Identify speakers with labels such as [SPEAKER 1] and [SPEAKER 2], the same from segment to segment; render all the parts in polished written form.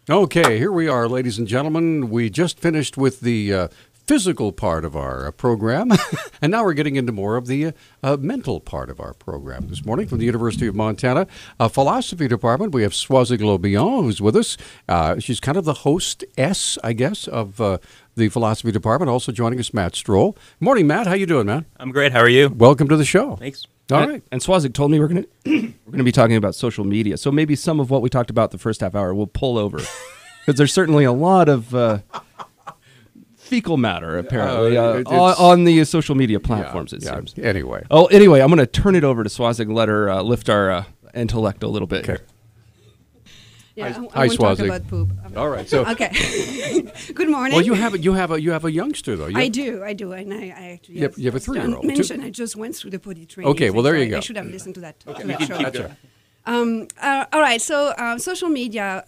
[SPEAKER 1] Okay, here we are, ladies and gentlemen. We just finished with the physical part of our program, and now we're getting into more of the mental part of our program. This morning from the University of Montana Philosophy Department, we have Soazig Bihan, who's with us. She's kind of the hostess, I guess, of the Philosophy Department. Also joining us, Matt Strohl. Morning, Matt. How you doing, man?
[SPEAKER 2] I'm great. How are you?
[SPEAKER 1] Welcome to the show.
[SPEAKER 2] Thanks.
[SPEAKER 1] All right.
[SPEAKER 3] And Soazig told me we're going to be talking about social media. So maybe some of what we talked about the first half hour will pull over, because there's certainly a lot of fecal matter apparently on the social media platforms. It seems.
[SPEAKER 1] Anyway.
[SPEAKER 3] Anyway, I'm going to turn it over to Soazig and let her lift our intellect a little bit.
[SPEAKER 1] Okay.
[SPEAKER 4] Yeah,
[SPEAKER 1] Hi,
[SPEAKER 4] I won't talk
[SPEAKER 1] Soazig.
[SPEAKER 4] about poop.
[SPEAKER 1] All right. So.
[SPEAKER 4] Okay. Good morning.
[SPEAKER 1] Well, you have a youngster though.
[SPEAKER 4] I do, and I actually.
[SPEAKER 1] You have a 3-year-old.
[SPEAKER 4] Mention I just went through the potty training.
[SPEAKER 1] Okay, well there you go.
[SPEAKER 4] I should have listened to that.
[SPEAKER 2] Okay,
[SPEAKER 4] to that show.
[SPEAKER 2] keep going.
[SPEAKER 4] All right. So social media.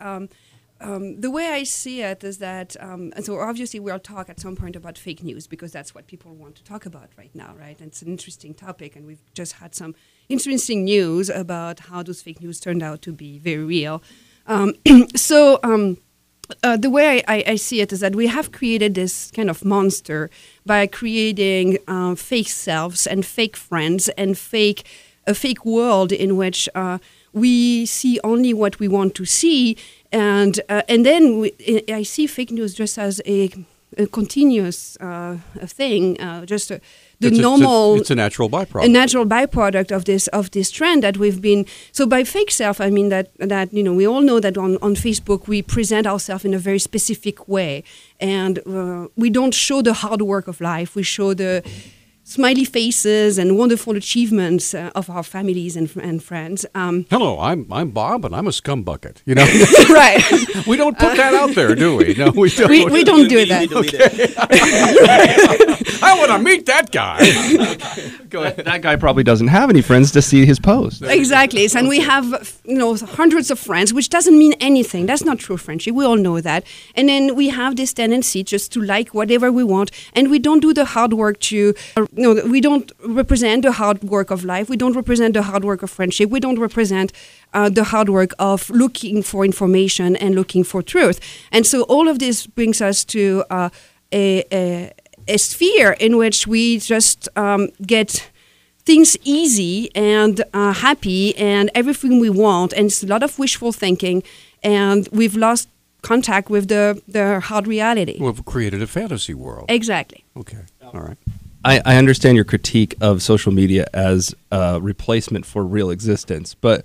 [SPEAKER 4] The way I see it is that, so obviously we'll talk at some point about fake news because that's what people want to talk about right now, right? And it's an interesting topic, and we've just had some interesting news about how those fake news turned out to be very real. The way I see it is that we have created this kind of monster by creating fake selves and fake friends and a fake world in which we see only what we want to see, and then I see fake news just as a continuous thing,
[SPEAKER 1] It's a natural byproduct.
[SPEAKER 4] A natural byproduct of this trend that we've been. So by fake self, I mean that we all know that on Facebook we present ourselves in a very specific way, and we don't show the hard work of life. We show the smiley faces and wonderful achievements of our families and friends.
[SPEAKER 1] Hello, I'm Bob, and I'm a scumbucket. You know,
[SPEAKER 4] right?
[SPEAKER 1] We don't put that out there, do we? No, we don't.
[SPEAKER 4] We don't do that.
[SPEAKER 1] Okay. I want to meet that guy. Go ahead.
[SPEAKER 3] That guy probably doesn't have any friends to see his post.
[SPEAKER 4] Exactly. And we have, hundreds of friends, which doesn't mean anything. That's not true friendship. We all know that. And then we have this tendency just to like whatever we want, and we don't do the hard work to. We don't represent the hard work of life. We don't represent the hard work of friendship. We don't represent the hard work of looking for information and looking for truth. And so all of this brings us to a sphere in which we just get things easy and happy and everything we want. And it's a lot of wishful thinking. And we've lost contact with the hard reality.
[SPEAKER 1] We've created a fantasy world.
[SPEAKER 4] Exactly.
[SPEAKER 1] Okay. All right.
[SPEAKER 3] I understand your critique of social media as a replacement for real existence, but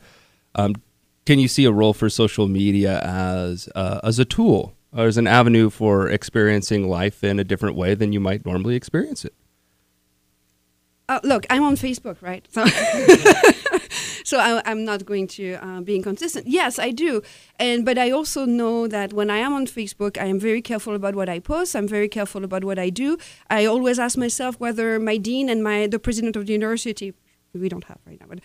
[SPEAKER 3] can you see a role for social media as a tool or as an avenue for experiencing life in a different way than you might normally experience it?
[SPEAKER 4] Look, I'm on Facebook, right? So, so I'm not going to be inconsistent. Yes, I do. But I also know that when I am on Facebook, I am very careful about what I post. I'm very careful about what I do. I always ask myself whether my dean and the president of the university, we don't have right now, but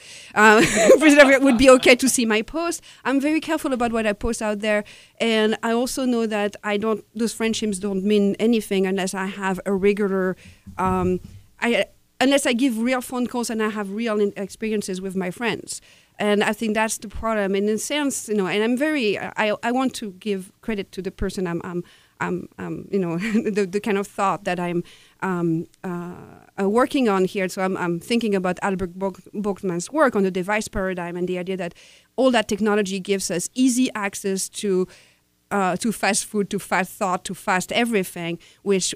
[SPEAKER 4] president would be okay to see my post. I'm very careful about what I post out there. And I also know that those friendships don't mean anything unless I have a regular, unless I give real phone calls and I have real experiences with my friends. And I think that's the problem. And in a sense, and I'm very, I want to give credit to the person I'm the kind of thought that I'm working on here. So I'm thinking about Albert Borkman's work on the device paradigm and the idea that all that technology gives us easy access to fast food, to fast thought, to fast everything, which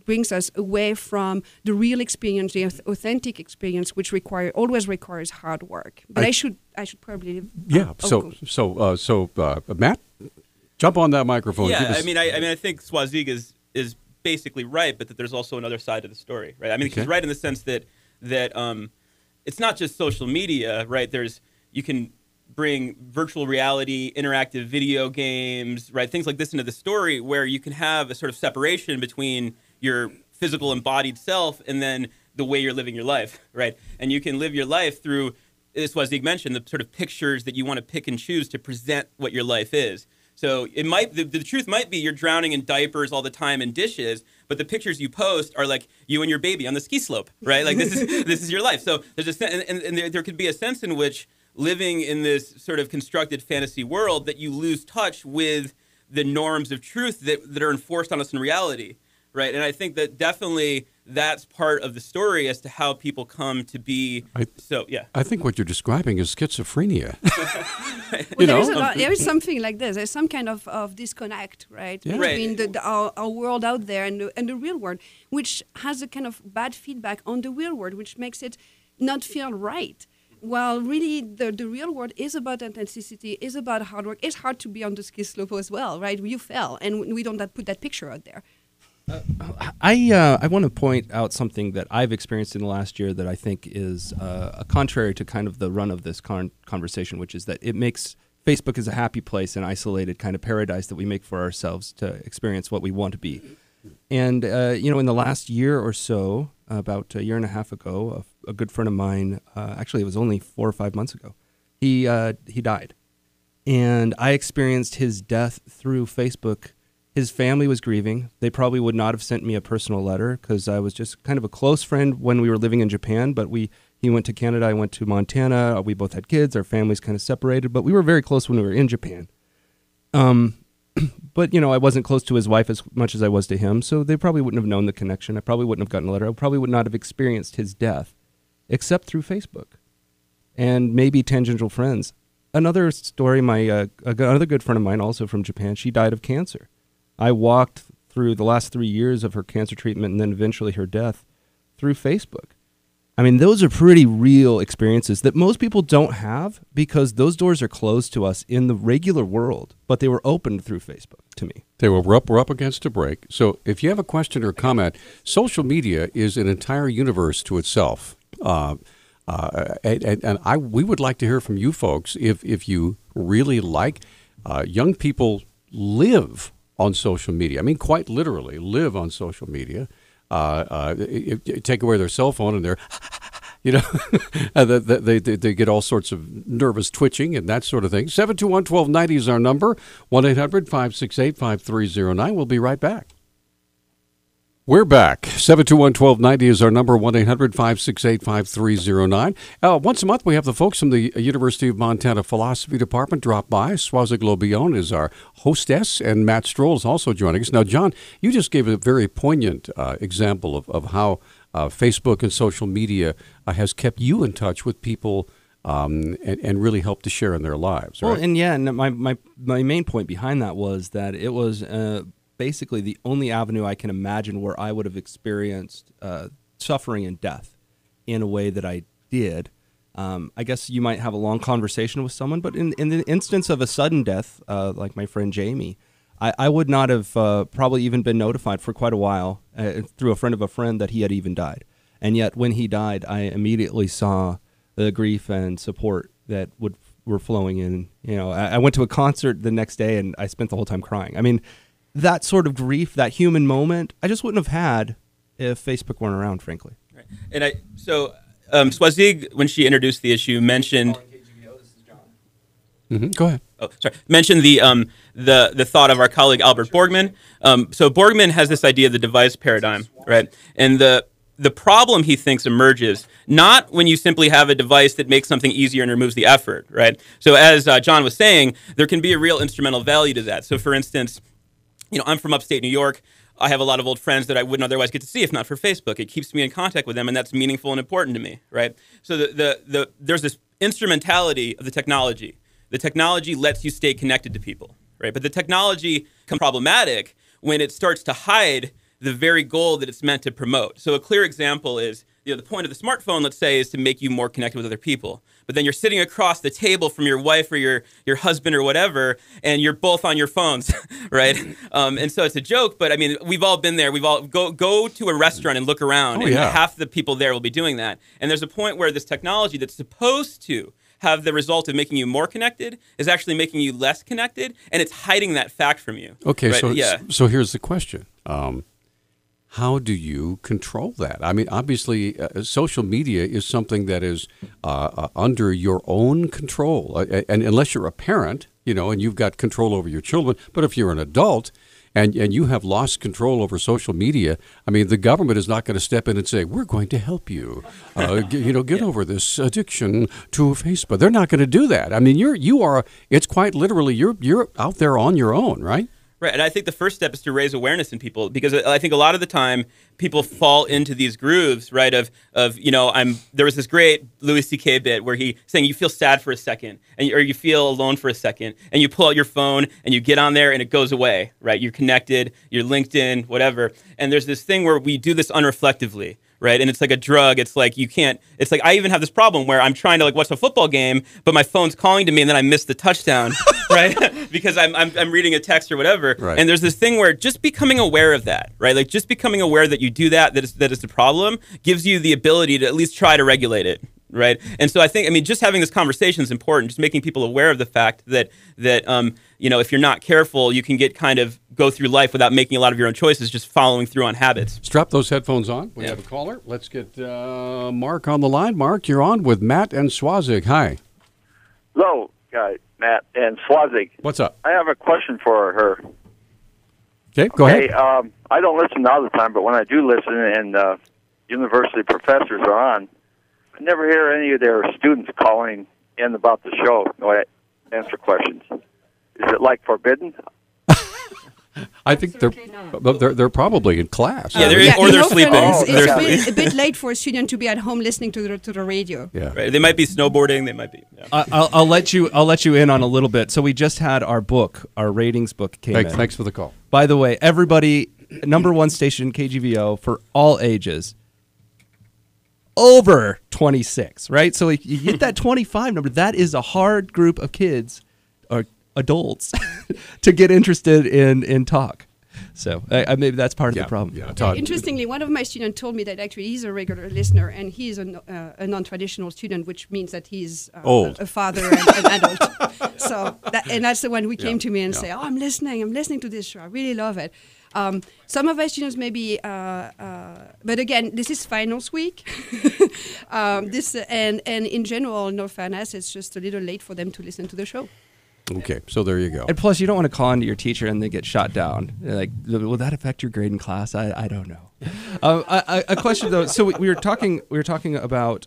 [SPEAKER 4] brings us away from the real experience, the authentic experience, which always requires hard work. But I should probably
[SPEAKER 1] So Matt, jump on that microphone.
[SPEAKER 2] Yeah, I think Soazig is basically right, but that there's also another side of the story, right? I mean, he's right in the sense that it's not just social media, right? You can bring virtual reality, interactive video games, right? Things like this into the story where you can have a sort of separation between your physical embodied self and then the way you're living your life, right? And you can live your life through, as Soazig mentioned, the sort of pictures that you want to pick and choose to present what your life is. So the truth might be you're drowning in diapers all the time and dishes, but the pictures you post are like you and your baby on the ski slope, right? Like this is your life. So there's and there could be a sense in which living in this sort of constructed fantasy world that you lose touch with the norms of truth that are enforced on us in reality, right? And I think that definitely that's part of the story as to how people come to be. I
[SPEAKER 1] think what you're describing is schizophrenia.
[SPEAKER 4] Well, there is something like this. There's some kind of disconnect, right, between our world out there and the real world, which has a kind of bad feedback on the real world, which makes it not feel right. Well, really, the real world is about authenticity, is about hard work. It's hard to be on the ski slope as well, right? You fell, and we don't put that picture out there.
[SPEAKER 3] I want to point out something that I've experienced in the last year that I think is contrary to kind of the run of this conversation, which is that it makes Facebook as a happy place, an isolated kind of paradise that we make for ourselves to experience what we want to be. And, in the last year or so, about a year and a half ago, a good friend of mine, actually it was only 4 or 5 months ago, he died. And I experienced his death through Facebook. His family was grieving. They probably would not have sent me a personal letter because I was just kind of a close friend when we were living in Japan, but he went to Canada, I went to Montana. We both had kids. Our families kind of separated, but we were very close when we were in Japan. But, I wasn't close to his wife as much as I was to him, so they probably wouldn't have known the connection. I probably wouldn't have gotten a letter. I probably would not have experienced his death except through Facebook and maybe tangential friends. Another story, another good friend of mine, also from Japan, she died of cancer. I walked through the last 3 years of her cancer treatment and then eventually her death through Facebook. I mean, those are pretty real experiences that most people don't have because those doors are closed to us in the regular world, but they were opened through Facebook to me.
[SPEAKER 1] We're up against a break. So if you have a question or comment, social media is an entire universe to itself. We would like to hear from you folks if you really like young people live on social media. I mean, quite literally live on social media. Take away their cell phone and they're, they get all sorts of nervous twitching and that sort of thing. 721-1290 is our number. 1-800-568-5309. We'll be right back. We're back. 721-1290 is our number, 1-800-568-5309. Once a month, we have the folks from the University of Montana Philosophy Department drop by. Soazig Bihan is our hostess, and Matt Strohl is also joining us. Now, John, you just gave a very poignant example of how Facebook and social media has kept you in touch with people and really helped to share in their lives, right?
[SPEAKER 3] Well, and my main point behind that was that it was basically the only avenue I can imagine where I would have experienced suffering and death in a way that I did. I guess you might have a long conversation with someone, but in the instance of a sudden death, like my friend Jamie, I would not have probably even been notified for quite a while through a friend of a friend that he had even died. And yet when he died, I immediately saw the grief and support that were flowing in. I went to a concert the next day and I spent the whole time crying. I mean, that sort of grief, that human moment, I just wouldn't have had if Facebook weren't around, frankly.
[SPEAKER 2] Right. And Soazig, when she introduced the issue, mentioned.
[SPEAKER 3] KGVO, this is John.
[SPEAKER 1] Mm-hmm. Go ahead.
[SPEAKER 2] Oh, sorry. Mentioned the thought of our colleague Albert Borgman. So Borgman has this idea of the device paradigm, right? And the problem he thinks emerges not when you simply have a device that makes something easier and removes the effort, right? So as John was saying, there can be a real instrumental value to that. So for instance, I'm from upstate New York. I have a lot of old friends that I wouldn't otherwise get to see if not for Facebook. It keeps me in contact with them, and that's meaningful and important to me, right? So there's this instrumentality of the technology. The technology lets you stay connected to people, right? But the technology becomes problematic when it starts to hide the very goal that it's meant to promote. So a clear example is, the point of the smartphone, let's say, is to make you more connected with other people. But then you're sitting across the table from your wife or your husband or whatever, and you're both on your phones, right? And so it's a joke, but I mean, we've all been there. We've all go to a restaurant and look around, and half the people there will be doing that. And there's a point where this technology that's supposed to have the result of making you more connected is actually making you less connected, and it's hiding that fact from you.
[SPEAKER 1] Okay, right? So here's the question. How do you control that? I mean, obviously, social media is something that is under your own control. And unless you're a parent, and you've got control over your children. But if you're an adult and you have lost control over social media, I mean, the government is not going to step in and say, we're going to help you, get over this addiction to Facebook. They're not going to do that. I mean, it's quite literally, you're out there on your own, right?
[SPEAKER 2] Right, and I think the first step is to raise awareness in people, because I think a lot of the time people fall into these grooves, right? There was this great Louis C.K. bit where he saying you feel sad for a second, or you feel alone for a second, and you pull out your phone and you get on there and it goes away, right? You're connected, you're LinkedIn, whatever, and there's this thing where we do this unreflectively. Right, and it's like a drug. It's like you can't. It's like I even have this problem where I'm trying to watch a football game, but my phone's calling to me, and then I miss the touchdown, right? Because I'm reading a text or whatever.
[SPEAKER 1] Right.
[SPEAKER 2] And there's this thing where just becoming aware of that, right? Like just becoming aware that you do that is the problem, gives you the ability to at least try to regulate it. Right, and so I think just having this conversation is important. Just making people aware of the fact that if you're not careful, you can go through life without making a lot of your own choices, just following through on habits.
[SPEAKER 1] Strap those headphones on. We have a caller. Let's get Mark on the line. Mark, you're on with Matt and Soazig. Hi.
[SPEAKER 5] Hello, guys, Matt and Soazig.
[SPEAKER 1] What's up?
[SPEAKER 5] I have a question for her.
[SPEAKER 1] Okay, go ahead.
[SPEAKER 5] I don't listen all the time, but when I do listen and university professors are on, I never hear any of their students calling in about the show. No, I answer questions. Is it forbidden?
[SPEAKER 1] I think they're probably in class.
[SPEAKER 2] Yeah, they're sleeping.
[SPEAKER 4] It's a bit late for a student to be at home listening to the radio.
[SPEAKER 1] Yeah,
[SPEAKER 2] right. They might be snowboarding. They might be. Yeah.
[SPEAKER 3] I'll let you in on a little bit. So we just had our ratings book came in.
[SPEAKER 1] Thanks for the call.
[SPEAKER 3] By the way, everybody, #1 station KGVO for all ages. Over 26, right? So you get that 25 number. That is a hard group of kids or adults to get interested in talk. So maybe that's part of the problem.
[SPEAKER 1] Yeah, Todd.
[SPEAKER 4] Interestingly, one of my students told me that actually he's a regular listener and he's a non-traditional student, which means that he's a father and an adult. So that's the one who came to me and say, I'm listening to this show. I really love it. Some of our students maybe, but again, this is finals week. And in general, no fairness, it's just a little late for them to listen to the show.
[SPEAKER 1] Okay, so there you go.
[SPEAKER 3] And plus, you don't want to call into your teacher and they get shot down. Like, will that affect your grade in class? I don't know. A question though. So we were talking about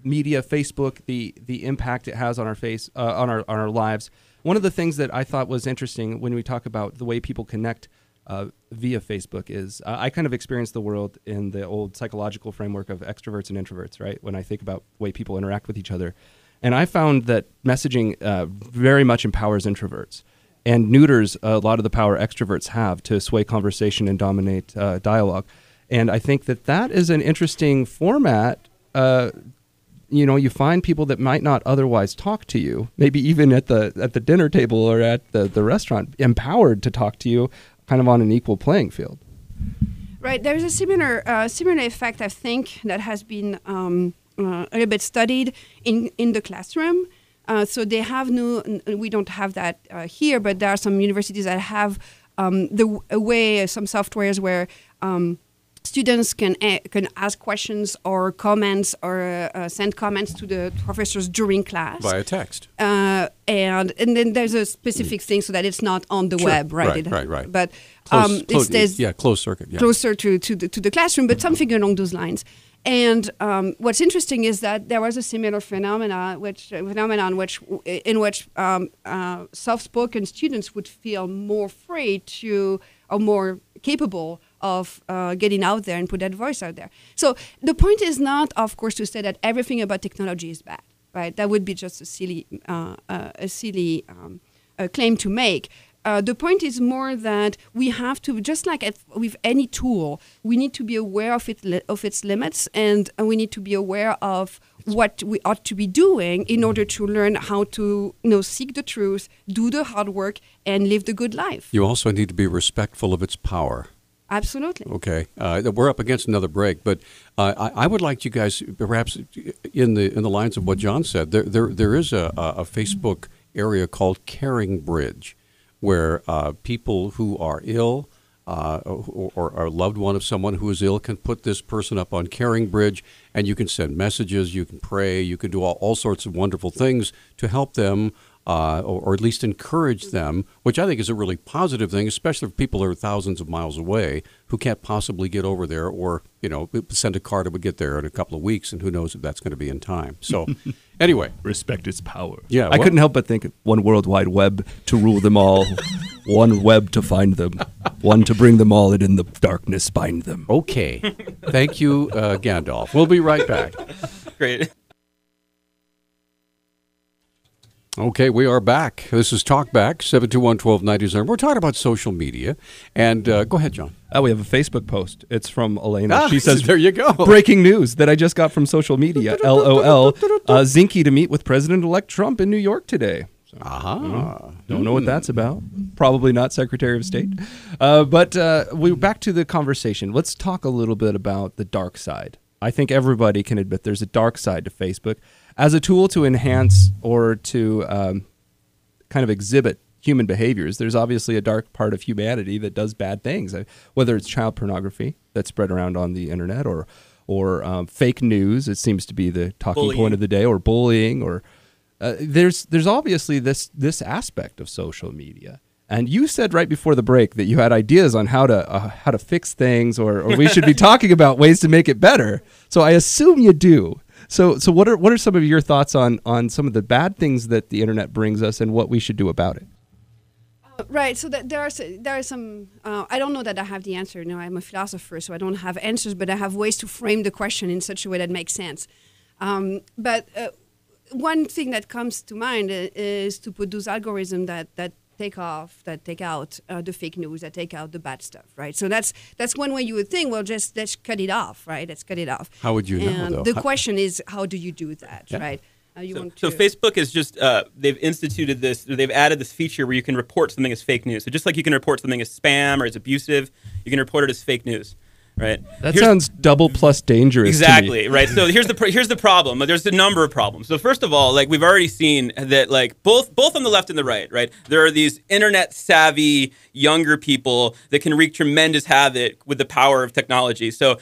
[SPEAKER 3] media, Facebook, the impact it has on our lives. One of the things that I thought was interesting when we talk about the way people connect via Facebook is I kind of experience the world in the old psychological framework of extroverts and introverts, right? When I think about the way people interact with each other. And I found that messaging very much empowers introverts and neuters a lot of the power extroverts have to sway conversation and dominate dialogue. And I think that is an interesting format. You find people that might not otherwise talk to you, maybe even at the dinner table or at the restaurant, empowered to talk to you kind of on an equal playing field.
[SPEAKER 4] Right. There's a similar effect, I think, that has been a little bit studied in the classroom. So they have we don't have that here, but there are some universities that have some softwares where students can ask questions or comments or send comments to the professors during class
[SPEAKER 1] via text.
[SPEAKER 4] And then there's a specific thing so that it's not on the web, right?
[SPEAKER 1] Right.
[SPEAKER 4] But
[SPEAKER 1] closed circuit,
[SPEAKER 4] closer to the classroom, but something along those lines. And what's interesting is that there was a similar phenomenon in which soft-spoken students would feel more free to or more capable of getting out there and put that voice out there. So the point is not, of course, to say that everything about technology is bad, right? That would be just a silly claim to make. The point is more that we have to, just like with any tool, we need to be aware of its limits, and we need to be aware of what we ought to be doing in order to learn how to seek the truth, do the hard work, and live the good life.
[SPEAKER 1] You also need to be respectful of its power.
[SPEAKER 4] Absolutely.
[SPEAKER 1] Okay, we're up against another break, but I would like you guys, perhaps in the lines of what John said, there is a Facebook area called Caring Bridge, where people who are ill or are a loved one of someone who is ill can put this person up on Caring Bridge, and you can send messages, you can pray, you can do all sorts of wonderful things to help them or at least encourage them, which I think is a really positive thing, especially if people are thousands of miles away who can't possibly get over there, or send a car that would get there in a couple of weeks, and who knows if that's going to be in time. So anyway.
[SPEAKER 3] Respect its power.
[SPEAKER 1] Yeah,
[SPEAKER 3] I couldn't help but think of one World Wide Web to rule them all, one web to find them, one to bring them all, and in the darkness bind them.
[SPEAKER 1] Okay. Thank you, Gandalf. We'll be right back.
[SPEAKER 2] Great.
[SPEAKER 1] Okay, we are back. This is Talkback, 721-1290. We're talking about social media. And go ahead, John.
[SPEAKER 3] We have a Facebook post. It's from Elena. She says,
[SPEAKER 1] there you go.
[SPEAKER 3] Breaking news that I just got from social media. LOL. Zinke to meet with President-elect Trump in New York today. So, don't know what that's about. Probably not Secretary of State. But we're back to the conversation. Let's talk a little bit about the dark side. I think everybody can admit there's a dark side to Facebook. As a tool to enhance or to kind of exhibit human behaviors, there's obviously a dark part of humanity that does bad things, whether it's child pornography that's spread around on the internet, or fake news. It seems to be the talking point of the day, or bullying, or there's obviously this aspect of social media. And you said right before the break that you had ideas on how to fix things, or we should be talking about ways to make it better. So I assume you do. So what are some of your thoughts on some of the bad things that the internet brings us, and what we should do about it?
[SPEAKER 4] Right. So there are some. I don't know that I have the answer. No, I'm a philosopher, so I don't have answers, but I have ways to frame the question in such a way that makes sense. But one thing that comes to mind is to put those algorithms that take out the fake news, that take out the bad stuff, right? So that's one way you would think, well, let's cut it off, right? Let's cut it off.
[SPEAKER 1] How would you know, though?
[SPEAKER 4] The question is, how do you do that, right?
[SPEAKER 2] So Facebook is just, they've instituted this, they've added this feature where you can report something as fake news. So just like you can report something as spam or as abusive, you can report it as fake news. Right.
[SPEAKER 3] That sounds double plus dangerous.
[SPEAKER 2] Exactly.
[SPEAKER 3] To me.
[SPEAKER 2] Right. So here's the problem. There's a number of problems. So first of all, like we've already seen that, like both on the left and the right, there are these internet savvy younger people that can wreak tremendous havoc with the power of technology. So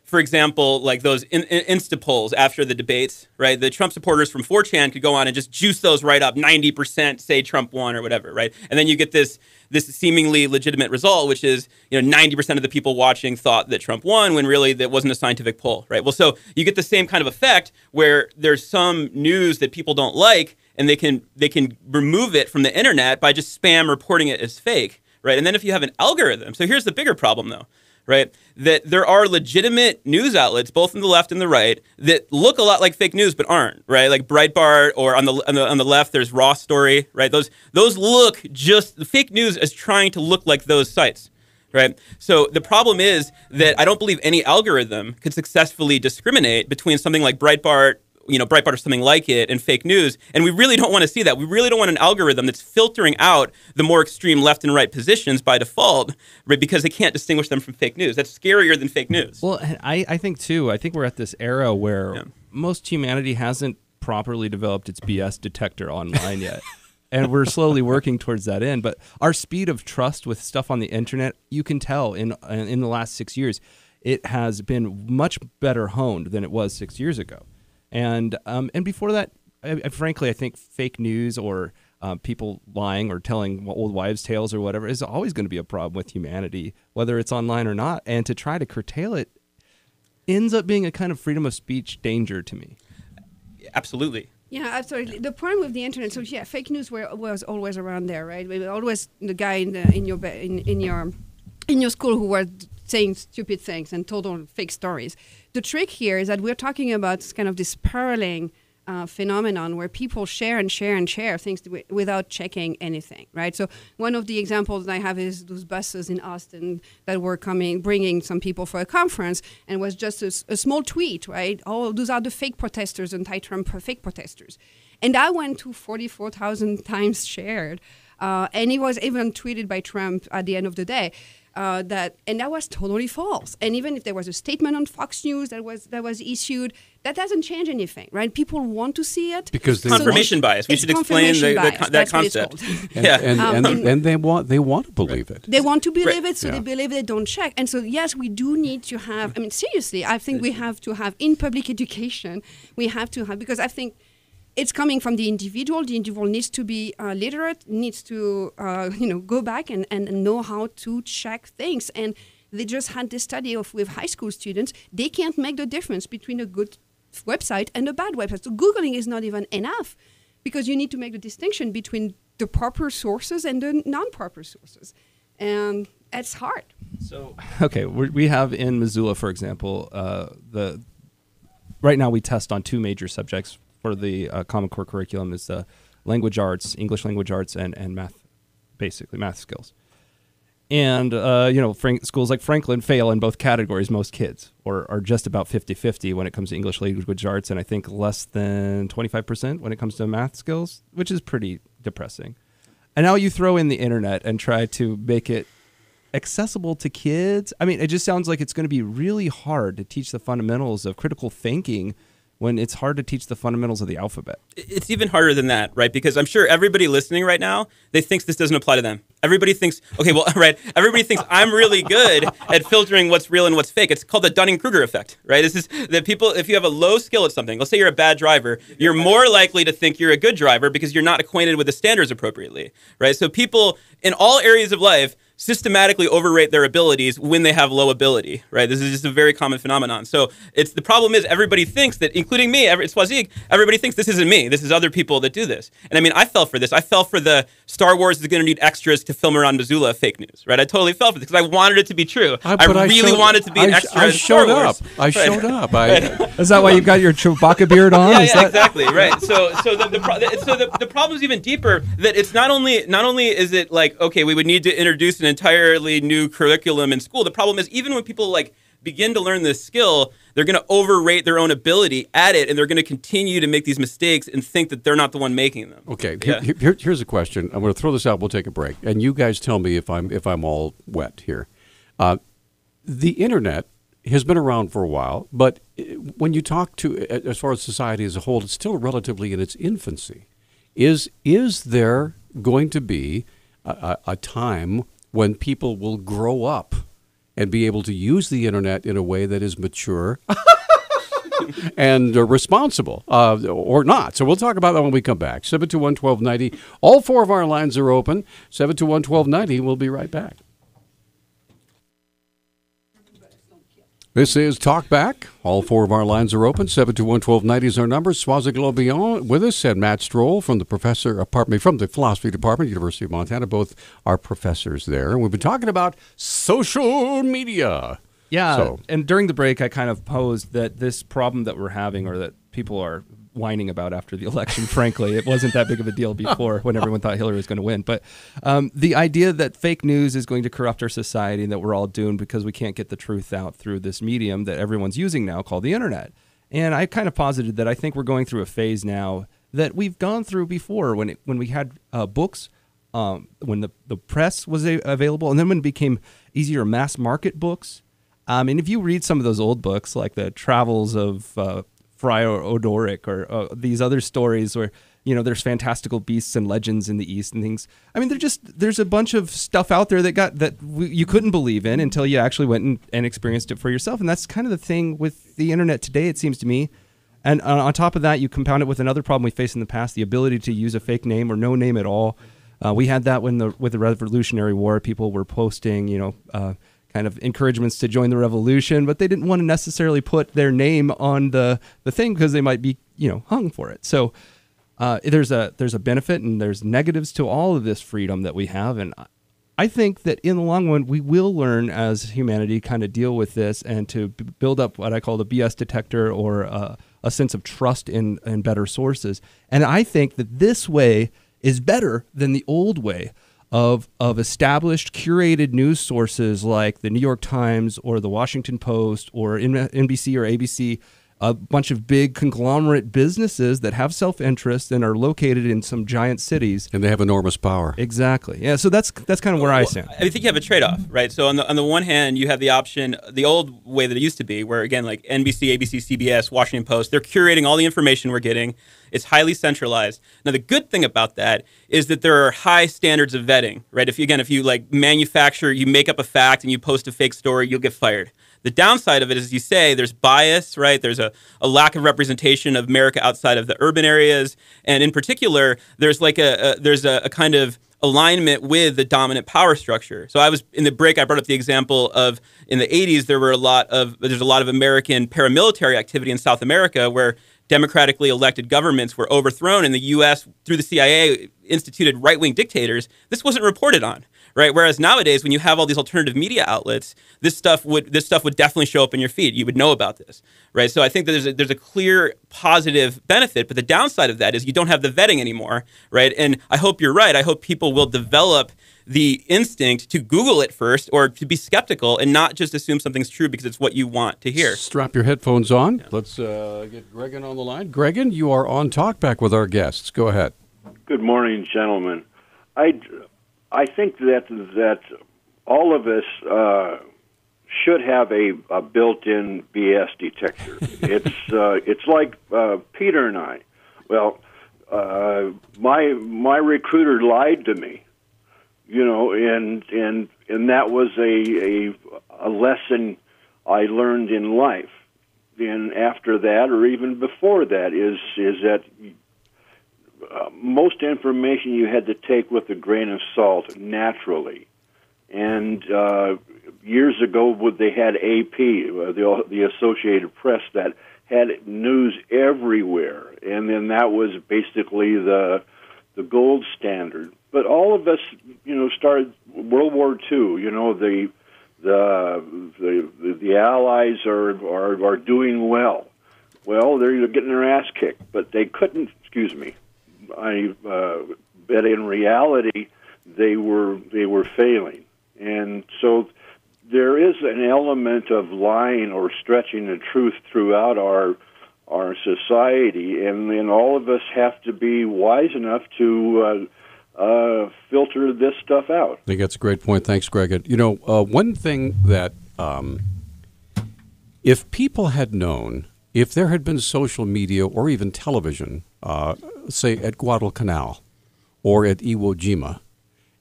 [SPEAKER 2] for example, like those Insta polls after the debates, right? The Trump supporters from 4chan could go on and just juice those right up, 90% say Trump won or whatever, right? And then you get this seemingly legitimate result, which is 90% of the people watching thought that Trump won, when really that wasn't a scientific poll, right? Well, so you get the same kind of effect where there's some news that people don't like, and they can remove it from the internet by just spam reporting it as fake, right? And then if you have an algorithm, so here's the bigger problem though. Right, that there are legitimate news outlets, both on the left and the right, that look a lot like fake news but aren't. Right, like Breitbart, or on the left, there's Raw Story. Right, those look just the fake news as trying to look like those sites. Right, so the problem is that I don't believe any algorithm could successfully discriminate between something like Breitbart or something like it, and fake news. And we really don't want to see that. We really don't want an algorithm that's filtering out the more extreme left and right positions by default, right, because they can't distinguish them from fake news. That's scarier than fake news.
[SPEAKER 3] Well, I think we're at this era where most humanity hasn't properly developed its BS detector online yet. And we're slowly working towards that end. But our speed of trust with stuff on the internet, you can tell in the last 6 years, it has been much better honed than it was 6 years ago. And before that, frankly, I think fake news or people lying or telling old wives' tales or whatever is always going to be a problem with humanity, whether it's online or not. And to try to curtail it ends up being a kind of freedom of speech danger to me.
[SPEAKER 2] Absolutely.
[SPEAKER 4] Yeah, absolutely. The problem with the internet, so yeah, fake news was always around there, right? We were always the guy in your school who was saying stupid things and told all fake stories. The trick here is that we're talking about kind of this spiraling phenomenon where people share and share and share things without checking anything, right? So one of the examples I have is those buses in Austin that were bringing some people for a conference, and was just a small tweet, right? Oh, those are the fake protesters, anti-Trump fake protesters. And that went to 44,000 times shared. And it was even tweeted by Trump at the end of the day. And that was totally false. And even if there was a statement on Fox News that was issued, that doesn't change anything, right? People want to see it
[SPEAKER 2] because confirmation bias. We should explain that concept.
[SPEAKER 1] And they want to believe it.
[SPEAKER 4] They want to believe it, so they believe it. Don't check. And so yes, we do need to have. I mean, seriously, I think we have to have in public education. We have to have, because I think it's coming from the individual. The individual needs to be literate, needs to go back and know how to check things. And they just had this study with high school students. They can't make the difference between a good website and a bad website. So Googling is not even enough, because you need to make the distinction between the proper sources and the non-proper sources. And it's hard.
[SPEAKER 3] So, okay, we have in Missoula, for example, right now we test on 2 major subjects for the Common Core curriculum is language arts, English language arts, and math, basically math skills. And, schools like Franklin fail in both categories, most kids, or are just about 50-50 when it comes to English language arts, and I think less than 25% when it comes to math skills, which is pretty depressing. And now you throw in the internet and try to make it accessible to kids. I mean, it just sounds like it's going to be really hard to teach the fundamentals of critical thinking when it's hard to teach the fundamentals of the alphabet.
[SPEAKER 2] It's even harder than that, right? Because I'm sure everybody listening right now, they think this doesn't apply to them. Everybody thinks, okay, well, right, everybody thinks I'm really good at filtering what's real and what's fake. It's called the Dunning-Kruger Effect, right? This is that people, if you have a low skill at something, let's say you're a bad driver, you're more likely to think you're a good driver because you're not acquainted with the standards appropriately, right? So people in all areas of life systematically overrate their abilities when they have low ability, right? This is just a very common phenomenon. So the problem is everybody thinks that, including me, Soazig, everybody thinks this isn't me. This is other people that do this. And I mean, I fell for this. I fell for the Star Wars is going to need extras to film around Missoula fake news, right? I totally fell for this because I wanted it to be true. I really wanted to be an extra in Star Wars.
[SPEAKER 1] I showed up.
[SPEAKER 3] Is that why you got your Chewbacca beard on?
[SPEAKER 2] Yeah, exactly, right. So the problem is even deeper. That it's not only is it like, okay, we would need to introduce an entirely new curriculum in school. The problem is even when people like begin to learn this skill, they're going to overrate their own ability at it, and they're going to continue to make these mistakes and think that they're not the one making them.
[SPEAKER 1] Okay, here's a question. I'm going to throw this out. We'll take a break, and you guys tell me if I'm all wet here. The internet has been around for a while, but when you talk to, as far as society as a whole, it's still relatively in its infancy. Is there going to be a time when people will grow up and be able to use the internet in a way that is mature and responsible, or not? So we'll talk about that when we come back. 721-1290. All 4 of our lines are open. 721-1290. We'll be right back. This is Talk Back. All 4 of our lines are open. 721-1290 is our number. Soazig Bihan with us, and Matt Strohl from the philosophy department, University of Montana. Both are professors there. And we've been talking about social media.
[SPEAKER 3] Yeah, and during the break, I kind of posed that this problem that we're having, or that people are whining about after the election, frankly, it wasn't that big of a deal before when everyone thought Hillary was going to win. But the idea that fake news is going to corrupt our society and that we're all doomed because we can't get the truth out through this medium that everyone's using now called the internet. And I kind of posited that I think we're going through a phase now that we've gone through before when we had books, when the press was available, and then when it became easier to mass market books. And if you read some of those old books, like the Travels of Friar Odoric, or these other stories where, there's fantastical beasts and legends in the East and things. I mean, there's a bunch of stuff out there that you couldn't believe in until you actually went and experienced it for yourself. And that's kind of the thing with the internet today, it seems to me. And on top of that, you compound it with another problem we faced in the past, the ability to use a fake name or no name at all. We had that with the Revolutionary War. People were posting, kind of encouragements to join the revolution, but they didn't want to necessarily put their name on the thing because they might be, hung for it. So there's a benefit and there's negatives to all of this freedom that we have. And I think that in the long run, we will learn as humanity kind of deal with this and to build up what I call the BS detector, or a sense of trust in better sources. And I think that this way is better than the old way of established, curated news sources like the New York Times or the Washington Post or NBC or ABC, a bunch of big conglomerate businesses that have self-interest and are located in some giant cities.
[SPEAKER 1] And they have enormous power.
[SPEAKER 3] Exactly. Yeah, so that's kind of where I stand.
[SPEAKER 2] I think you have a trade-off, right? So on the one hand, you have the option, the old way that it used to be, where, again, like NBC, ABC, CBS, Washington Post, they're curating all the information we're getting. It's highly centralized. Now, the good thing about that is that there are high standards of vetting, right? If you like manufacture, you make up a fact and you post a fake story, you'll get fired. The downside of it is, as you say, there's bias, right? There's a lack of representation of America outside of the urban areas. And in particular, there's like a kind of alignment with the dominant power structure. So in the break, I brought up the example of in the 80s, there's a lot of American paramilitary activity in South America where democratically elected governments were overthrown, and the U.S., through the CIA, instituted right-wing dictators. This wasn't reported on, right? Whereas nowadays, when you have all these alternative media outlets, this stuff would definitely show up in your feed. You would know about this, right? So I think that there's a clear positive benefit, but the downside of that is you don't have the vetting anymore, right? And I hope you're right. I hope people will develop the instinct to Google it first or to be skeptical and not just assume something's true because it's what you want to hear.
[SPEAKER 1] Strap your headphones on. Yeah. Let's get Gregan on the line. Gregan, you are on Talkback with our guests. Go ahead.
[SPEAKER 6] Good morning, gentlemen. I think that all of us should have a built-in BS detector. It's like Peter and I. Well, my recruiter lied to me. And that was a lesson I learned in life. And after that, or even before that, is that most information you had to take with a grain of salt naturally. And years ago, they had AP, the Associated Press, that had news everywhere, and then that was basically the gold standard. But all of us, started World War II. The Allies are doing well. Well, they're getting their ass kicked, but they couldn't. Excuse me. But in reality, they were failing, and so there is an element of lying or stretching the truth throughout our society, and then all of us have to be wise enough to filter this stuff out.
[SPEAKER 1] I think that's a great point. Thanks, Greg. One thing that if people had known, if there had been social media or even television, say at Guadalcanal or at Iwo Jima,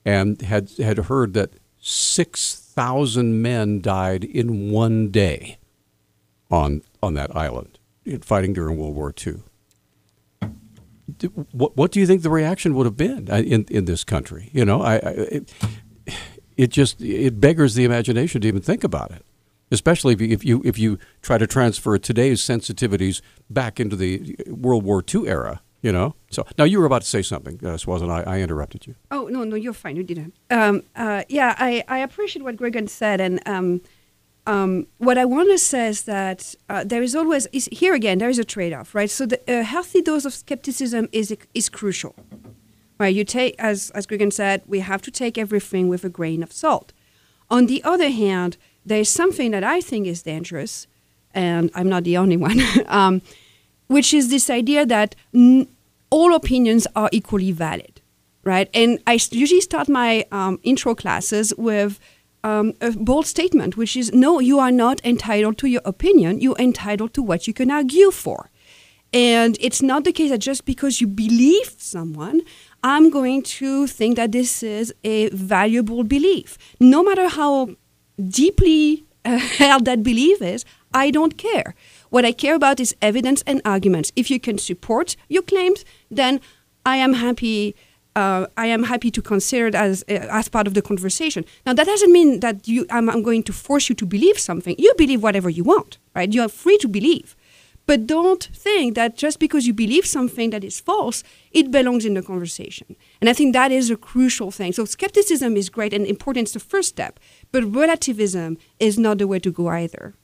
[SPEAKER 1] and had heard that 6,000 men died in one day on that island fighting during World War II. What do you think the reaction would have been in this country? It beggars the imagination to even think about it, especially if you try to transfer today's sensitivities back into the World War II era. So now you were about to say something, Soazig. I interrupted you.
[SPEAKER 4] Oh no, you're fine. You didn't. I appreciate what Gregan said, and what I want to say is that there is always here again there is a trade-off, right? So a healthy dose of skepticism is crucial, right? You take, as Gregan said, we have to take everything with a grain of salt. On the other hand, there is something that I think is dangerous, and I'm not the only one, which is this idea that all opinions are equally valid, right? And I usually start my intro classes with a bold statement, which is, no, you are not entitled to your opinion. You're entitled to what you can argue for. And it's not the case that just because you believe someone, I'm going to think that this is a valuable belief. No matter how deeply held that belief is, I don't care. What I care about is evidence and arguments. If you can support your claims, then I am happy. To consider it as part of the conversation. Now, that doesn't mean that I'm going to force you to believe something. You believe whatever you want, right? You are free to believe. But don't think that just because you believe something that is false, it belongs in the conversation. And I think that is a crucial thing. So skepticism is great and important. It's the first step. But relativism is not the way to go either.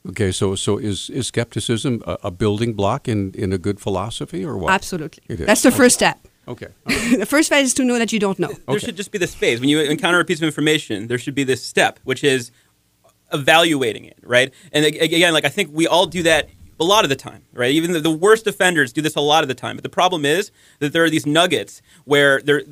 [SPEAKER 1] Okay, so is skepticism a building block in a good philosophy or what?
[SPEAKER 4] Absolutely. That's the first step.
[SPEAKER 1] Okay.
[SPEAKER 4] The first phase is to know that you don't know.
[SPEAKER 2] There should just be this phase. When you encounter a piece of information, there should be this step, which is evaluating it, right? And again, I think we all do that a lot of the time, right? Even the worst offenders do this a lot of the time. But the problem is that there are these nuggets where they're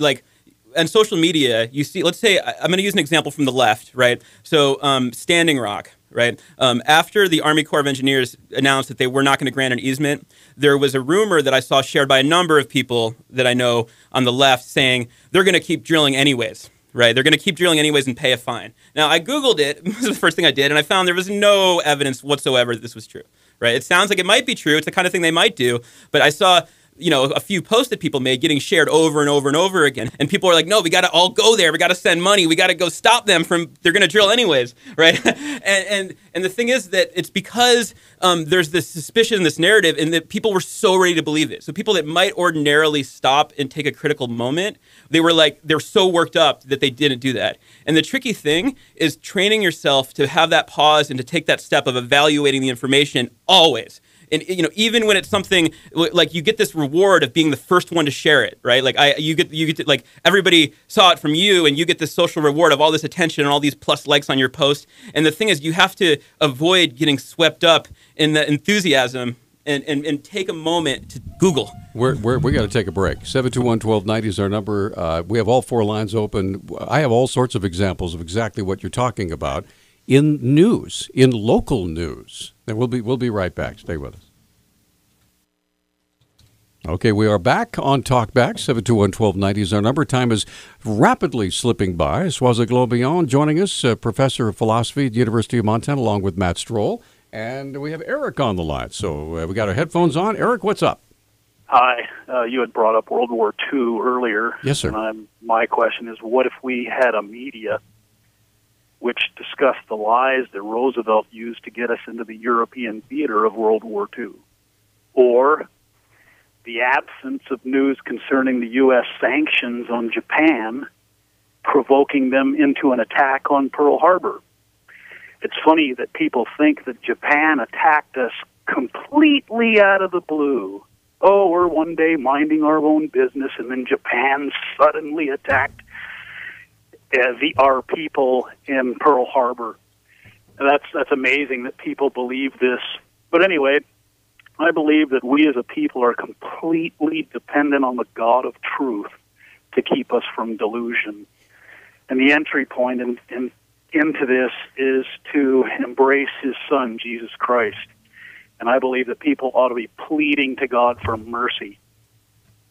[SPEAKER 2] on social media, you see, let's say, I'm going to use an example from the left, right? So Standing Rock, right? After the Army Corps of Engineers announced that they were not going to grant an easement, there was a rumor that I saw shared by a number of people that I know on the left saying they're going to keep drilling anyways, right? They're going to keep drilling anyways and pay a fine. Now, I Googled it. This was the first thing I did, and I found there was no evidence whatsoever that this was true, right? It sounds like it might be true. It's the kind of thing they might do, but I saw a few posts that people made getting shared over and over and over again. And people are like, no, we got to all go there. We got to send money. We got to go stop them they're going to drill anyways, right? and the thing is that it's because there's this suspicion, this narrative, and that people were so ready to believe it. So people that might ordinarily stop and take a critical moment, they're so worked up that they didn't do that. And the tricky thing is training yourself to have that pause and to take that step of evaluating the information always. And even when it's something like you get this reward of being the first one to share it, right? Like you get to, like, everybody saw it from you, and you get this social reward of all this attention and all these plus likes on your post. And the thing is, you have to avoid getting swept up in the enthusiasm and take a moment to Google.
[SPEAKER 1] We got to take a break. 721-1290 is our number. We have all 4 lines open. I have all sorts of examples of exactly what you're talking about in news, in local news. And we'll be right back. Stay with us. Okay, we are back on Talkback. 721-1290 is our number. Time is rapidly slipping by. Soazig Bihan joining us, professor of philosophy at the University of Montana, along with Matt Strohl. And we have Eric on the line. So we got our headphones on. Eric, what's up?
[SPEAKER 7] Hi. You had brought up World War II earlier.
[SPEAKER 1] Yes, sir.
[SPEAKER 7] And my question is, what if we had a media which discussed the lies that Roosevelt used to get us into the European theater of World War II? Or the absence of news concerning the U.S. sanctions on Japan, provoking them into an attack on Pearl Harbor. It's funny that people think that Japan attacked us completely out of the blue. Oh, we're one day minding our own business, and then Japan suddenly attacked our people in Pearl Harbor. That's amazing that people believe this. But anyway, I believe that we as a people are completely dependent on the God of truth to keep us from delusion. And the entry point into this is to embrace his Son, Jesus Christ. And I believe that people ought to be pleading to God for mercy.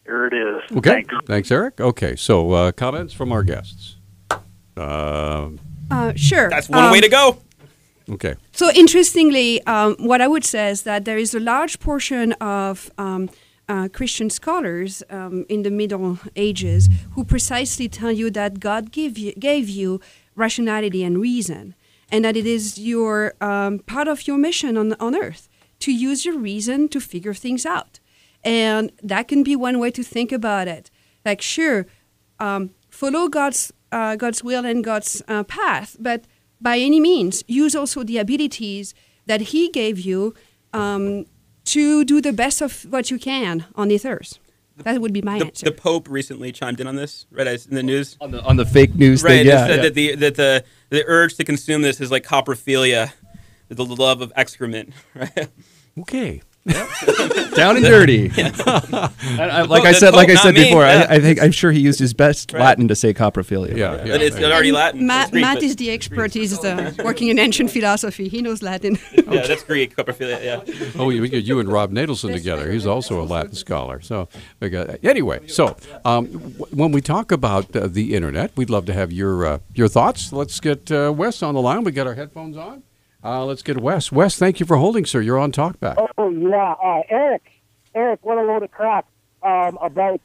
[SPEAKER 7] Here it is.
[SPEAKER 1] Okay. Thanks, Eric. Okay, so comments from our guests.
[SPEAKER 4] Sure.
[SPEAKER 2] That's one way to go.
[SPEAKER 1] Okay.
[SPEAKER 4] So interestingly, what I would say is that there is a large portion of Christian scholars in the Middle Ages who precisely tell you that God gave you rationality and reason, and that it is your part of your mission on earth to use your reason to figure things out. And that can be one way to think about it. Like, sure, follow God's will and God's path, but by any means, use also the abilities that He gave you to do the best of what you can on this earth. That would be my answer.
[SPEAKER 2] The Pope recently chimed in on this, right? In the news
[SPEAKER 3] on the fake news
[SPEAKER 2] right,
[SPEAKER 3] thing. Yeah,
[SPEAKER 2] said that the urge to consume this is like coprophilia, the love of excrement, right?
[SPEAKER 1] Okay.
[SPEAKER 3] Down and dirty. Like I said before, I'm sure he used his best Latin to say coprophilia.
[SPEAKER 1] Yeah.
[SPEAKER 2] But it's already Latin.
[SPEAKER 4] Matt is the expert. He's working in ancient philosophy. He knows Latin.
[SPEAKER 2] Yeah, that's Greek, coprophilia, yeah.
[SPEAKER 1] Oh, we get you and Rob Nadelson together. He's also a Latin scholar. So, anyway, when we talk about the internet, we'd love to have your thoughts. Let's get Wes on the line. We got our headphones on. Let's get Wes. Wes, thank you for holding, sir. You're on Talkback.
[SPEAKER 8] Oh, yeah. Eric, what a load of crap about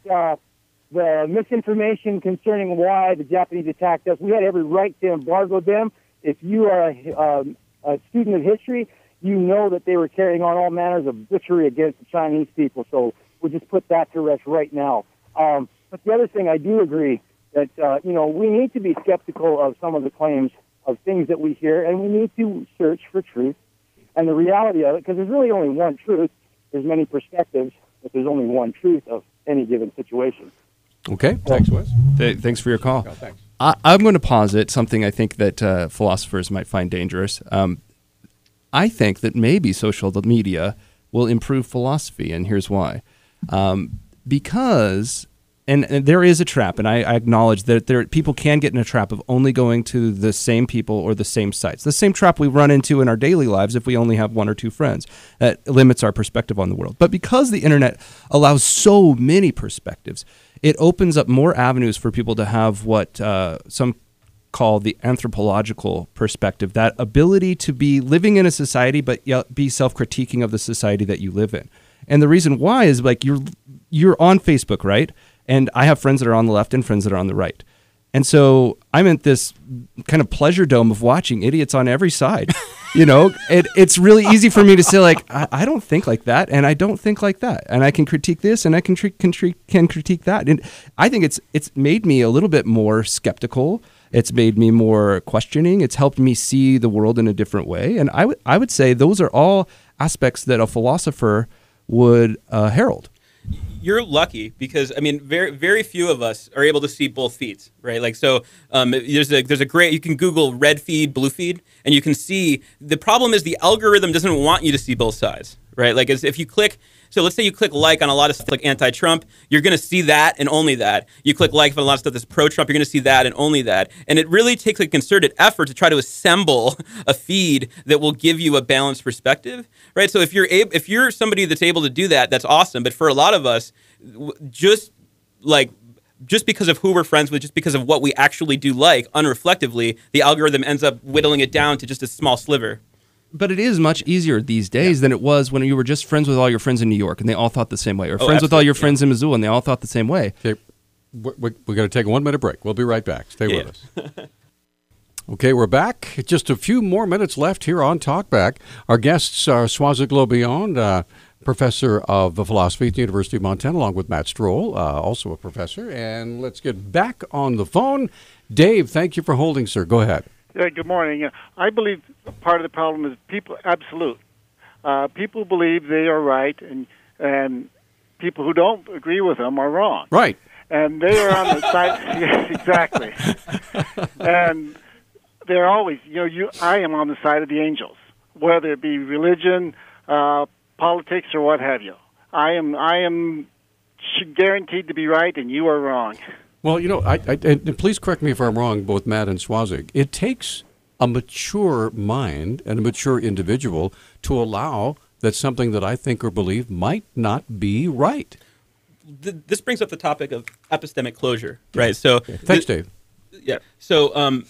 [SPEAKER 8] the misinformation concerning why the Japanese attacked us. We had every right to embargo them. If you are a student of history, you know that they were carrying on all manners of butchery against the Chinese people. So we'll just put that to rest right now. But the other thing, I do agree that, we need to be skeptical of some of the claims of things that we hear, and we need to search for truth and the reality of it, because there's really only one truth. There's many perspectives, but there's only one truth of any given situation.
[SPEAKER 1] Okay, thanks, Wes.
[SPEAKER 3] Thanks for your call.
[SPEAKER 1] Oh, thanks.
[SPEAKER 3] I'm going to posit something I think that philosophers might find dangerous. I think that maybe social media will improve philosophy, and here's why. Because... And there is a trap, and I acknowledge that people can get in a trap of only going to the same people or the same sites. The same trap we run into in our daily lives if we only have one or two friends. That limits our perspective on the world. But because the internet allows so many perspectives, it opens up more avenues for people to have what some call the anthropological perspective, that ability to be living in a society but yet be self-critiquing of the society that you live in. And the reason why is like you're on Facebook, right? And I have friends that are on the left and friends that are on the right. And so I'm in this kind of pleasure dome of watching idiots on every side. You know, it's really easy for me to say, like, I don't think like that, and I don't think like that, and I can critique this, and I can critique that. And I think it's made me a little bit more skeptical. It's made me more questioning. It's helped me see the world in a different way. And I would say those are all aspects that a philosopher would herald.
[SPEAKER 2] You're lucky because I mean, very few of us are able to see both feeds, right? Like, so there's a great, you can Google red feed, blue feed, and you can see the problem is the algorithm doesn't want you to see both sides, right? Like, if you click, so let's say you click like on a lot of stuff like anti-Trump, you're going to see that and only that. You click like on a lot of stuff that's pro-Trump, you're going to see that and only that. And it really takes a concerted effort to try to assemble a feed that will give you a balanced perspective, right? So if you're somebody that's able to do that, that's awesome. But for a lot of us, just because of who we're friends with, just because of what we actually do like, unreflectively, the algorithm ends up whittling it down to just a small sliver.
[SPEAKER 3] But it is much easier these days than it was when you were just friends with all your friends in New York and they all thought the same way, or friends with all your friends in Missoula and they all thought the same way.
[SPEAKER 1] Okay, we're going to take a 1 minute break. We'll be right back. Stay with us. Okay, we're back. Just a few more minutes left here on Talkback. Our guests are Soazig Bihan, professor of philosophy at the University of Montana, along with Matt Strohl, also a professor. And let's get back on the phone. Dave, thank you for holding, sir. Go ahead.
[SPEAKER 9] Yeah, good morning. I believe part of the problem is people, absolute. People believe they are right, and people who don't agree with them are wrong.
[SPEAKER 1] Right.
[SPEAKER 9] And they are on the side, yes, exactly. And they're always, I am on the side of the angels, whether it be religion, politics, or what have you. I am guaranteed to be right, and you are wrong.
[SPEAKER 1] Well, and please correct me if I'm wrong, both Matt and Soazig. It takes a mature mind and a mature individual to allow that something that I think or believe might not be right.
[SPEAKER 2] This brings up the topic of epistemic closure, right? So,
[SPEAKER 1] thanks, Dave.
[SPEAKER 2] Yeah. So,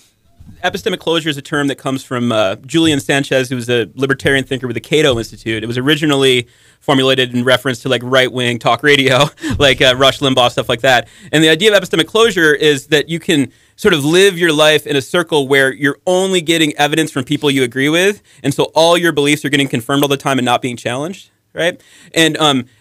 [SPEAKER 2] epistemic closure is a term that comes from Julian Sanchez, who was a libertarian thinker with the Cato Institute. It was originally formulated in reference to like right-wing talk radio, like Rush Limbaugh, stuff like that. And the idea of epistemic closure is that you can sort of live your life in a circle where you're only getting evidence from people you agree with, and so all your beliefs are getting confirmed all the time and not being challenged, right? And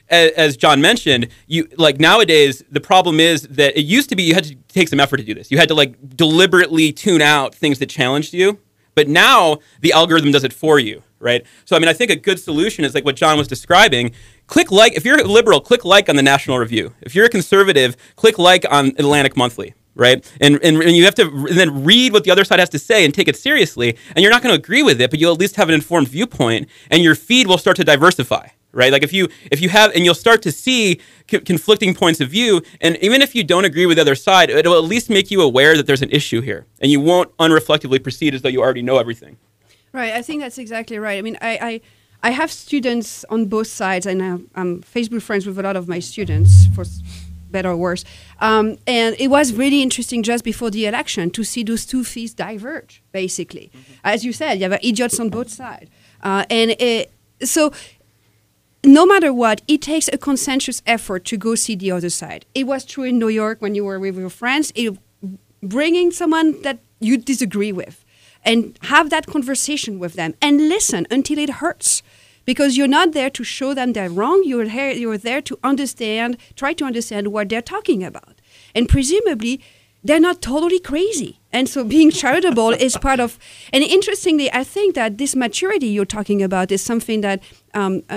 [SPEAKER 2] as John mentioned, nowadays the problem is that it used to be you had to take some effort to do this. You had to like deliberately tune out things that challenged you, but now the algorithm does it for you, right? So I mean, I think a good solution is like what John was describing. Click like, if you're a liberal, click like on the National Review. If you're a conservative, click like on Atlantic Monthly. Right, and you have to then read what the other side has to say and take it seriously. And you're not going to agree with it, but you'll at least have an informed viewpoint, and your feed will start to diversify. Right, like if you have, and you'll start to see conflicting points of view, and even if you don't agree with the other side, it'll at least make you aware that there's an issue here, and you won't unreflectively proceed as though you already know everything.
[SPEAKER 4] Right, I think that's exactly right. I mean, I have students on both sides, and I'm Facebook friends with a lot of my students for better or worse. And it was really interesting just before the election to see those two feeds diverge, basically. Mm-hmm. As you said, you have idiots on both sides. So no matter what, it takes a consensus effort to go see the other side. It was true in New York when you were with your friends. Bringing someone that you disagree with and have that conversation with them and listen until it hurts. Because you're not there to show them they're wrong. You're there to try to understand what they're talking about. And presumably, they're not totally crazy. And so being charitable is part of, and interestingly, I think that this maturity you're talking about is something that,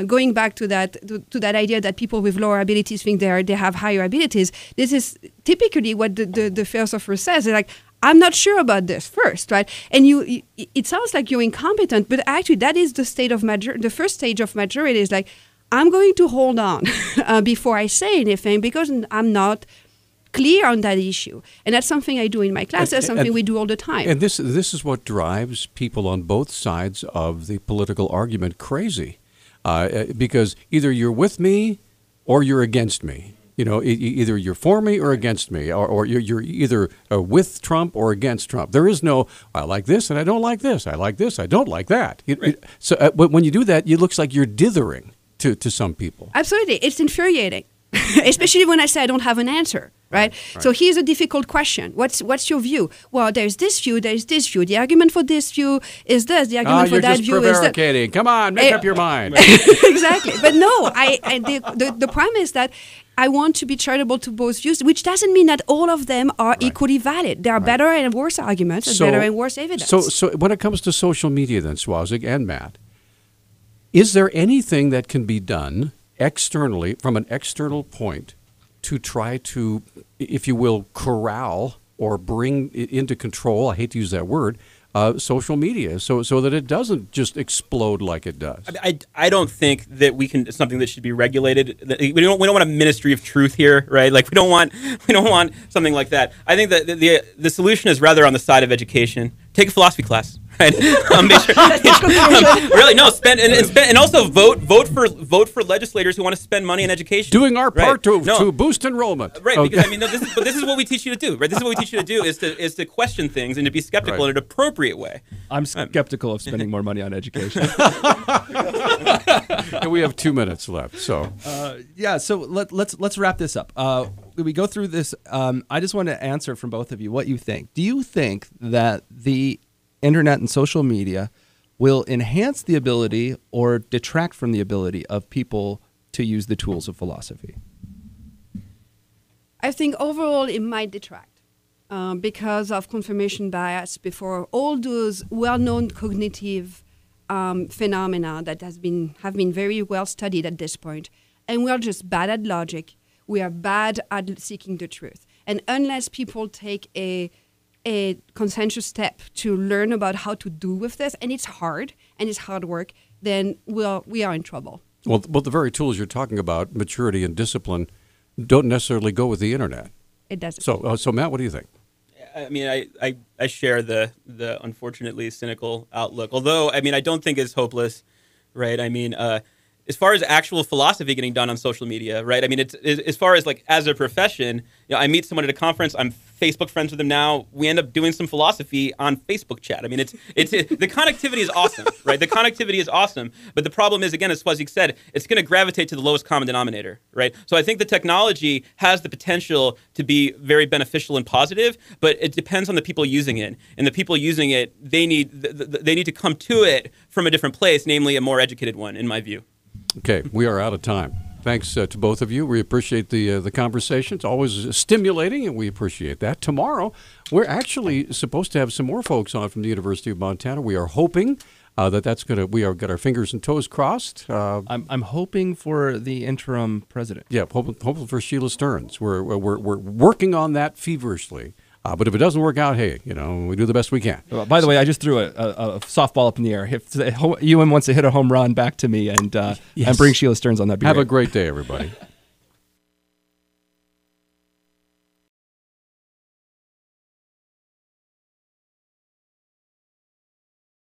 [SPEAKER 4] going back to that idea that people with lower abilities think they have higher abilities, this is typically what the philosopher says. They're like, I'm not sure about this first, right? And it sounds like you're incompetent, but actually that is the first stage of maturity is like, I'm going to hold on before I say anything because I'm not clear on that issue. And that's something I do in my class. That's something we do all the time.
[SPEAKER 1] And this is what drives people on both sides of the political argument crazy. Because either you're with me or you're against me. You know, either you're for me or against me, or you're either with Trump or against Trump. There is no, I like this and I don't like this. I like this, I don't like that. So when you do that, it looks like you're dithering to some people.
[SPEAKER 4] Absolutely. It's infuriating, especially when I say I don't have an answer. Right? So here's a difficult question. What's your view? Well, there's this view, there's this view. The argument for this view is this. The argument for that view is that.
[SPEAKER 1] You're just prevaricating. Come on, make up your mind.
[SPEAKER 4] Exactly. But no, the problem is that I want to be charitable to both views, which doesn't mean that all of them are equally valid. There are better and worse arguments and better and worse evidence.
[SPEAKER 1] So when it comes to social media then, Soazig and Matt, is there anything that can be done externally, from an external point, to try to, if you will, corral or bring it into control, I hate to use that word, social media, so that it doesn't just explode like it does?
[SPEAKER 2] I don't think that it's something that should be regulated. We don't want a ministry of truth here, right? Like we don't want something like that. I think that the solution is rather on the side of education. Take a philosophy class. Right? Really, no. Spend and also vote for legislators who want to spend money in education.
[SPEAKER 1] Doing our part to boost enrollment.
[SPEAKER 2] Right, because I mean, this is what we teach you to do. Right, this is what we teach you to do is to question things and to be skeptical in an appropriate way.
[SPEAKER 3] I'm skeptical of spending more money on education.
[SPEAKER 1] And we have 2 minutes left. So
[SPEAKER 3] so let's wrap this up. We go through this. I just want to answer from both of you what you think. Do you think that the internet and social media will enhance the ability or detract from the ability of people to use the tools of philosophy?
[SPEAKER 4] I think overall it might detract because of confirmation bias before all those well-known cognitive phenomena that have been very well studied at this point. And we're just bad at logic. We are bad at seeking the truth. And unless people take a conscientious step to learn about how to do with this, and it's hard work, then we are in trouble.
[SPEAKER 1] Well, the very tools you're talking about, maturity and discipline, don't necessarily go with the internet.
[SPEAKER 4] It doesn't.
[SPEAKER 1] So Matt, what do you think?
[SPEAKER 2] I mean, I share the unfortunately cynical outlook. Although, I mean, I don't think it's hopeless, right? I mean, as far as actual philosophy getting done on social media, right? I mean, it's as far as like as a profession, I meet someone at a conference, I'm Facebook friends with them now. We end up doing some philosophy on Facebook chat. I mean, it's the connectivity is awesome, right? The connectivity is awesome, but the problem is, again, as Soazig said, it's going to gravitate to the lowest common denominator, right? So I think the technology has the potential to be very beneficial and positive, but it depends on the people using it, and the people using it, they need to come to it from a different place, namely a more educated one, in my view.
[SPEAKER 1] Okay, we are out of time. Thanks to both of you. We appreciate the conversation. It's always stimulating, and we appreciate that. Tomorrow, we're actually supposed to have some more folks on from the University of Montana. We are hoping that's going to. We are got our fingers and toes crossed.
[SPEAKER 3] I'm hoping for the interim president.
[SPEAKER 1] Yeah, hoping for Sheila Stearns. We're working on that feverishly. But if it doesn't work out, hey, we do the best we can.
[SPEAKER 3] By the way, I just threw a softball up in the air. If UM wants to hit a home run back to me and bring Sheila Stearns on that.
[SPEAKER 1] Have a great day, everybody.